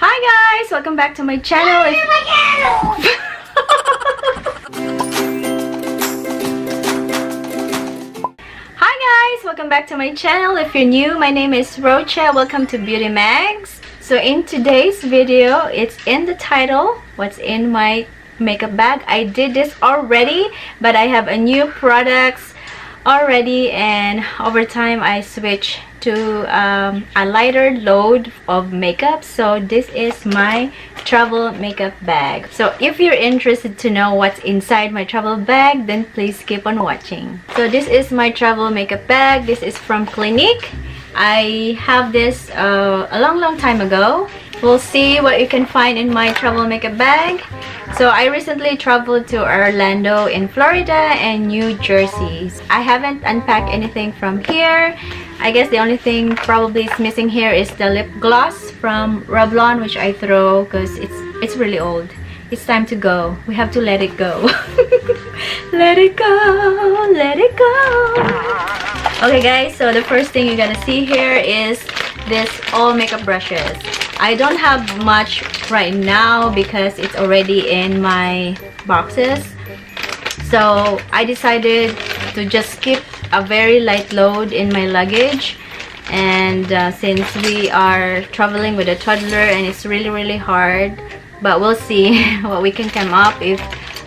Hi guys! Welcome back to my channel. Hi guys! Welcome back to my channel. If you're new, my name is Roche. Welcome to beautymagz. So in today's video, it's in the title, what's in my makeup bag. I did this already, but I have a new products already, and over time I switched to a lighter load of makeup. So this is my travel makeup bag. So if you're interested to know what's inside my travel bag, then please keep on watching. So this is my travel makeup bag. This is from Clinique. I have this a long time ago. We'll see what you can find in my travel makeup bag. So I recently traveled to Orlando in Florida and New Jersey. I haven't unpacked anything from here. I guess the only thing probably is missing here is the lip gloss from Revlon, which I throw because it's really old. It's time to go. We have to let it go. Let it go, let it go. Okay guys, so the first thing you're gonna see here is this all makeup brushes. I don't have much right now because it's already in my boxes. So I decided to just keep a very light load in my luggage. And since we are traveling with a toddler and it's really hard, but we'll see what we can come up if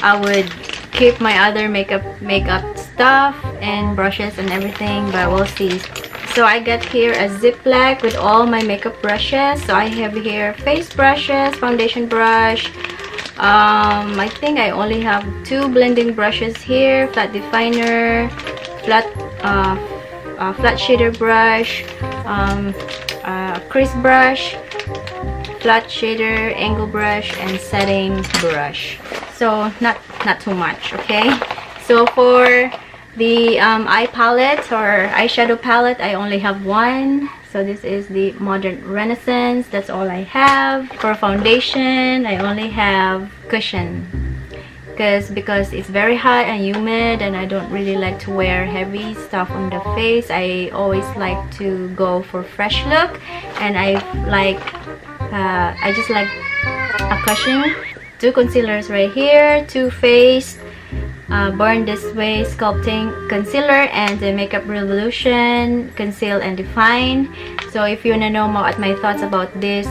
I would keep my other makeup stuff and brushes and everything, but we'll see. So I got here a Ziploc with all my makeup brushes. So I have here face brushes, foundation brush. I think I only have 2 blending brushes here, flat definer, flat shader brush, crease brush, flat shader, angle brush, and setting brush. So not too much, okay? So for the eye palette or eyeshadow palette, I only have one. So this is the Modern Renaissance. That's all I have. For foundation, I only have cushion because it's very hot and humid, and I don't really like to wear heavy stuff on the face. I always like to go for fresh look, and I just like a cushion. 2 concealers right here, Too Faced Born This Way Sculpting Concealer, and the Makeup Revolution Conceal and Define. So if you want to know more at my thoughts about this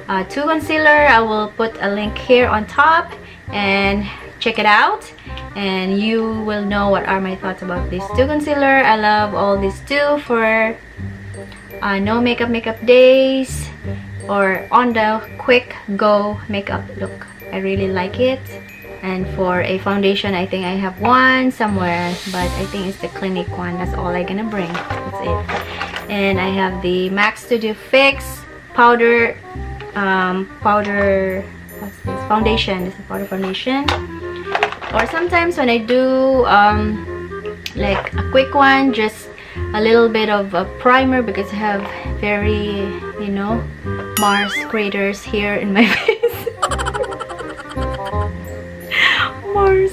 2 concealer, I will put a link here on top and check it out, and you will know what are my thoughts about this 2 concealer. I love all these 2 for no makeup days or on the quick go makeup look. I really like it. And for a foundation, I think I have one somewhere, but I think it's the Clinique one. That's all I'm gonna bring. That's it. And I have the MAC Studio Fix powder what's this? Foundation. This is powder foundation. Or sometimes when I do like a quick one, just a little bit of a primer because I have very, you know, Mars craters here in my face. Mars.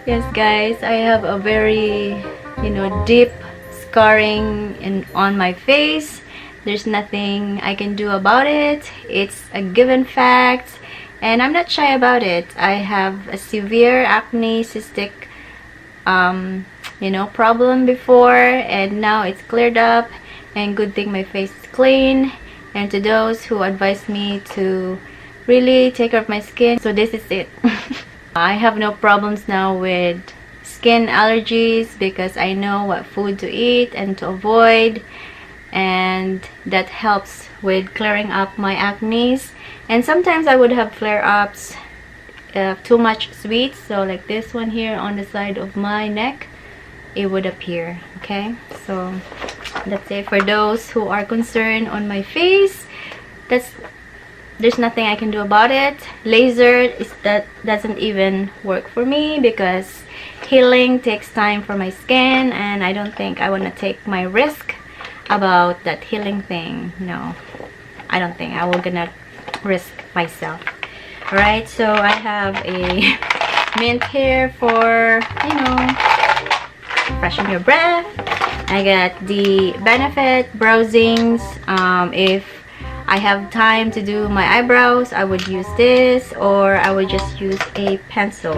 Yes guys, I have a very, you know, deep scarring on my face. There's nothing I can do about it. It's a given fact, and I'm not shy about it. I have a severe acne cystic you know, problem before, and now it's cleared up, and good thing my face is clean. And to those who advise me to really take care of my skin, so this is it. I have no problems now with skin allergies because I know what food to eat and to avoid, and that helps with clearing up my acne. And sometimes I would have flare-ups, too much sweets, so like this one here on the side of my neck, it would appear. Okay, so that's it. For those who are concerned on my face, there's nothing I can do about it. Laser doesn't even work for me because healing takes time for my skin, and I don't think I want to take my risk about that healing thing. No, I don't think I will gonna risk myself. Alright, so I have a mint here for, you know, freshen your breath. I got the Benefit Browsings. If I have time to do my eyebrows, I would use this, or I would just use a pencil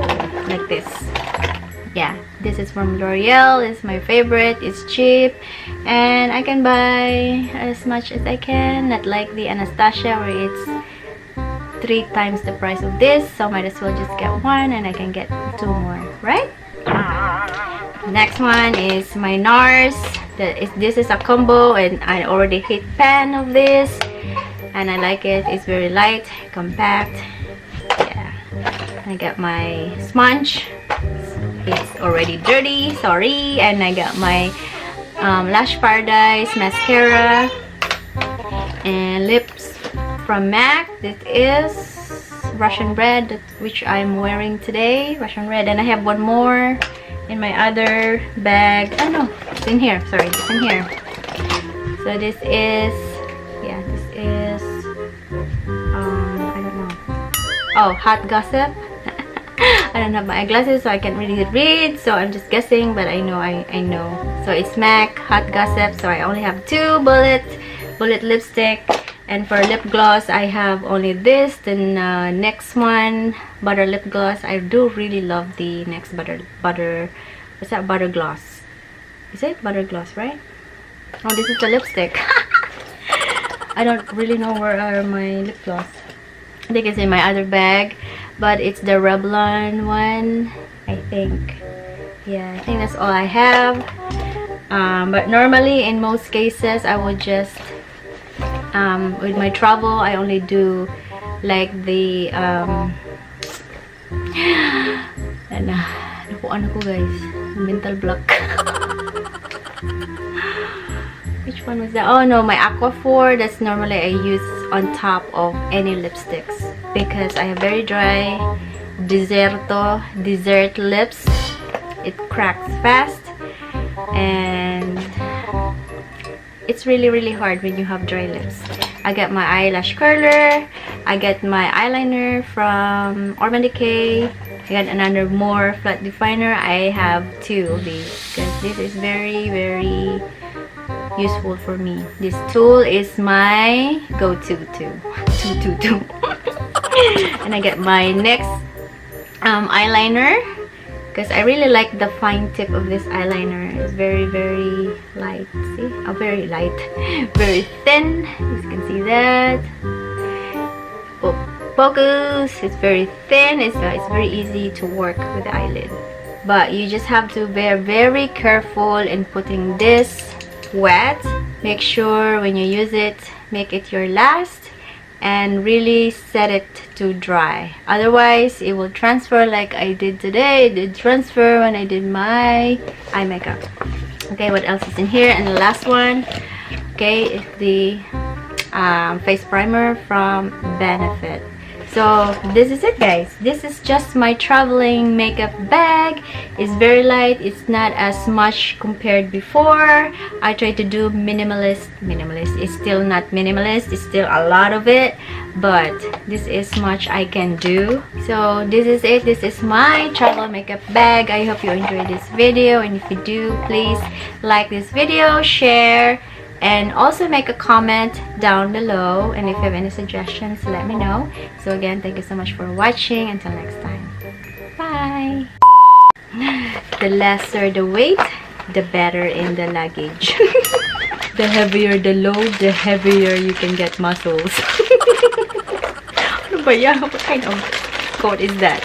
like this. Yeah, this is from L'Oreal. It's my favorite. It's cheap and I can buy as much as I can, not like the Anastasia where it's 3 times the price of this, so might as well just get one and I can get 2 more, right? Next one is my NARS. This is a combo and I already hit pan of this and I like it. It's very light, compact. Yeah, I got my sponge. It's already dirty, sorry. And I got my Lash Paradise mascara and lips from MAC. This is Russian Red, which I'm wearing today. Russian Red, and I have one more in my other bag. Oh no, it's in here. Sorry, it's in here. So this is, yeah, this is I don't know. Oh, Hot Gossip. I don't have my eyeglasses, so I can't really read, so I'm just guessing, but I know I know. So it's MAC Hot Gossip. So I only have 2 bullet lipstick, and for lip gloss I have only this. Then next one, butter lip gloss. I do really love the next butter what's that, butter gloss? Is it butter gloss, right? Oh, this is the lipstick. I don't really know where are my lip gloss. I think it's in my other bag, but it's the Revlon one, I think. Yeah, I think that's all I have. But normally in most cases I would just with my travel I only do like the nakuan ako guys, mental block. Which one was that? Oh no, my Aquaphor. That's normally I use on top of any lipsticks because I have very dry dessert lips. It cracks fast and it's really hard when you have dry lips. I got my eyelash curler. I got my eyeliner from Urban Decay. I got another more flat definer. I have 2 of these because this is very useful for me. This tool is my go-to tool. And I get my next eyeliner because I really like the fine tip of this eyeliner. It's very light. See? Oh, very light. Very thin. You can see that. Oh, focus. It's very thin. It's very easy to work with the eyelid. But you just have to be very careful in putting this wet. Make sure when you use it, make it your last and really set it to dry, otherwise it will transfer like I did today. It did transfer when I did my eye makeup. Okay, what else is in here? And the last one, okay, is the face primer from Benefit. So this is it guys. This is just my traveling makeup bag. It's very light. It's not as much compared before. I tried to do minimalist. It's still not minimalist. It's still a lot of it, but this is much I can do. So this is it. This is my travel makeup bag. I hope you enjoyed this video, and if you do, please like this video, share, and also make a comment down below. And if you have any suggestions, let me know. So again, thank you so much for watching. Until next time, bye. The lesser the weight, the better in the luggage. The heavier the load, the heavier you can get muscles. Ano ba yan? What kind of quote is that?